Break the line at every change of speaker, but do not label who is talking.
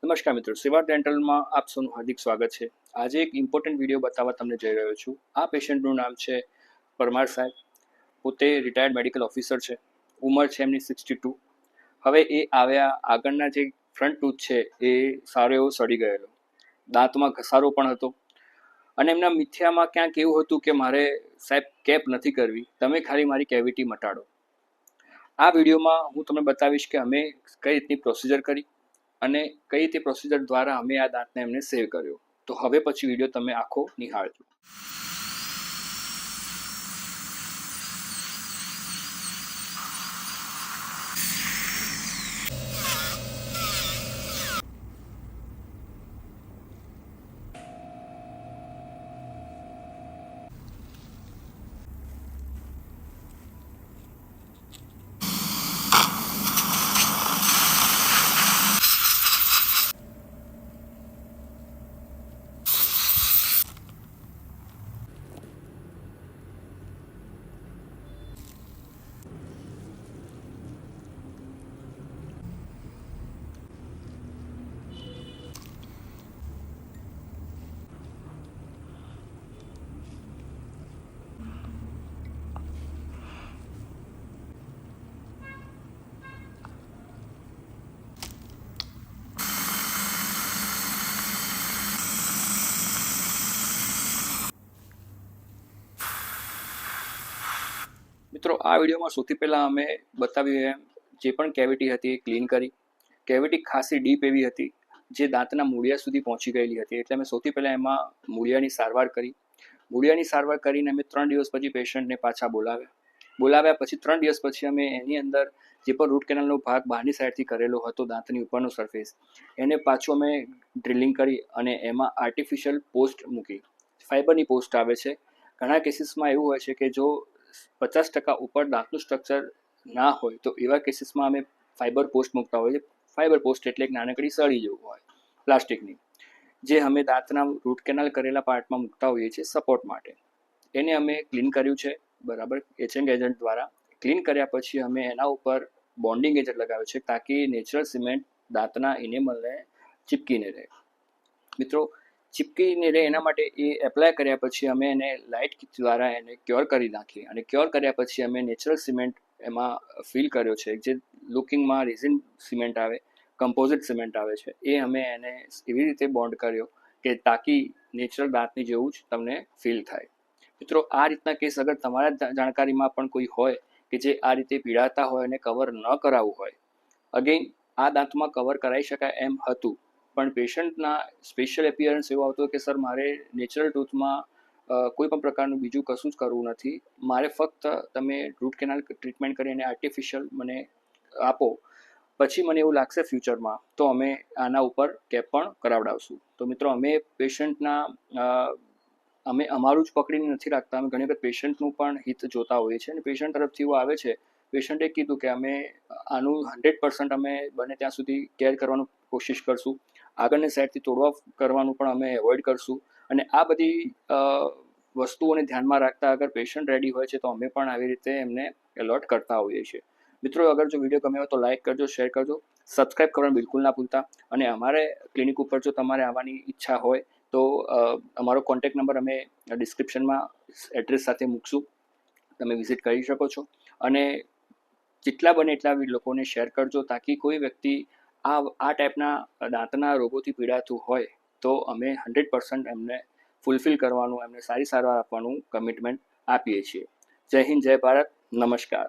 નમસ્કાર મિત્રો, સેવા ડેન્ટલમાં આપ સૌનું હાર્દિક સ્વાગત છે। આજે એક ઇમ્પોર્ટન્ટ વિડીયો બતાવવા તમને જઈ રહ્યો છું। આ પેશન્ટનું નામ છે પરમાર સાહેબ। પોતે રિટાયર્ડ મેડિકલ ઓફિસર છે। ઉંમર છે એમની 62। હવે એ આવ્યા, આગળના જે ફ્રન્ટ ટૂથ છે એ સારો એવો સડી ગયેલો, દાંતમાં ઘસારો પણ હતો અને એમના મિથ્યામાં ક્યાંક એવું હતું કે મારે સાહેબ કેપ નથી કરવી, તમે ખાલી મારી કેવિટી મટાડો। આ વિડીયોમાં હું તમને બતાવીશ કે અમે કઈ રીતની પ્રોસિજર કરી અને કઈ રીતે પ્રોસિજર દ્વારા અમે આ દાંતને એમને સેવ કર્યો। તો હવે પછી વિડીયો તમે આખો નિહાળજો। મિત્રો, આ વિડીયોમાં સૌથી પહેલાં અમે બતાવ્યું એમ જે પણ કેવિટી હતી એ ક્લીન કરી। કેવિટી ખાસી ડીપ એવી હતી જે દાંતના મૂળિયા સુધી પહોંચી ગયેલી હતી, એટલે અમે સૌથી પહેલાં એમાં મૂળિયાની સારવાર કરી। મૂળિયાની સારવાર કરીને અમે 3 દિવસ પછી પેશન્ટને પાછા બોલાવ્યા પછી 3 દિવસ પછી અમે એની અંદર જે પણ રૂટ કેનાલનો ભાગ બહારની સાઈડથી કરેલો હતો, દાંતની ઉપરનો સરફેસ, એને પાછું અમે ડ્રિલિંગ કરી અને એમાં આર્ટિફિશિયલ પોસ્ટ મૂકી। ફાઇબરની પોસ્ટ આવે છે। ઘણા કેસીસમાં એવું હોય છે કે જો 50% ઉપર દાંતનું સ્ટ્રક્ચર ના હોય તો એવા કેસીસમાં અમે ફાઇબર પોસ્ટ મૂકતા હોઈએ। ફાઇબર પોસ્ટ એટલે એક નાનકડી સળી જેવું હોય પ્લાસ્ટિકની, જે અમે દાંતના રૂટ કેનાલ કરેલા પાર્ટમાં મૂકતા હોઈએ છીએ સપોર્ટ માટે। એને અમે ક્લીન કર્યું છે બરાબર એચિંગ એજન્ટ દ્વારા। ક્લીન કર્યા પછી અમે એના ઉપર બોન્ડિંગ એજન્ટ લગાવ્યું છે તાકી નેચરલ સિમેન્ટ દાંતના ઇનેમલને ચીપકીને રહે। મિત્રો, ચીપકીને રહે એના માટે એ એપ્લાય કર્યા પછી અમે એને લાઇટ દ્વારા એને ક્યોર કરી નાખી અને ક્યોર કર્યા પછી અમે નેચરલ સિમેન્ટ એમાં ફિલ કર્યો છે, જે લુકિંગમાં રેઝિન સિમેન્ટ આવે, કમ્પોઝિટ સિમેન્ટ આવે છે, એ અમે એને એવી રીતે બોન્ડ કર્યો કે તાકી નેચરલ દાંતની જેવું જ તમને ફીલ થાય। મિત્રો, આ રીતના કેસ અગર તમારા જાણકારીમાં પણ કોઈ હોય કે જે આ રીતે પીડાતા હોય અને કવર ન કરાવવું હોય, અગેન આ દાંતમાં કવર કરાવી શકાય એમ હતું, પણ પેશન્ટના સ્પેશિયલ એપિયરન્સ એવો આવતો કે સર મારે નેચરલ ટૂથમાં કોઈ પણ પ્રકારનું બીજું કશું જ કરવું નથી, મારે ફક્ત તમે રૂટ કેનાલ ટ્રીટમેન્ટ કરીને આર્ટિફિશિયલ મને આપો, પછી મને એવું લાગશે ફ્યુચરમાં તો અમે આના ઉપર કેપ પણ કરાવડાવશું। તો મિત્રો, અમે પેશન્ટના અમે અમારું જ પકડીને નથી રાખતા, અમે ઘણી વખત પેશન્ટનું પણ હિત જોતા હોઈએ છીએ અને પેશન્ટ તરફથી એવું આવે છે, પેશન્ટે કીધું કે અમે આનું 100% અમે બને ત્યાં સુધી કેર કરવાનું કોશિશ કરશું, આગળની સાઈડથી તોડવા કરવાનું પણ અમે એવોઇડ કરશું અને આ બધી વસ્તુઓને ધ્યાનમાં રાખતા અગર પેશન્ટ રેડી હોય છે તો અમે પણ આવી રીતે એમને એલોટ કરતા હોઈએ છીએ। મિત્રો, અગર જો વિડીયો ગમ્યો હોય તો લાઇક કરજો, શેર કરજો, સબસ્ક્રાઈબ કરવાનું બિલકુલ ના ભૂલતા અને અમારે ક્લિનિક ઉપર જો તમારે આવવાની ઈચ્છા હોય તો અમારો કોન્ટેક્ટ નંબર અમે ડિસ્ક્રિપ્શનમાં એડ્રેસ સાથે મૂકશું, તમે વિઝિટ કરી શકો છો અને જેટલા બને એટલા લોકોને શેર કરજો તાકી કોઈ વ્યક્તિ આ ટાઈપના દાંતના રોગોથી પીડાતું હોય તો અમે 100% એમને ફૂલફિલ કરવાનું, એમને સારી સારવાર આપવાનું કમિટમેન્ટ આપીએ છીએ। જય હિન્દ, જય ભારત, નમસ્કાર।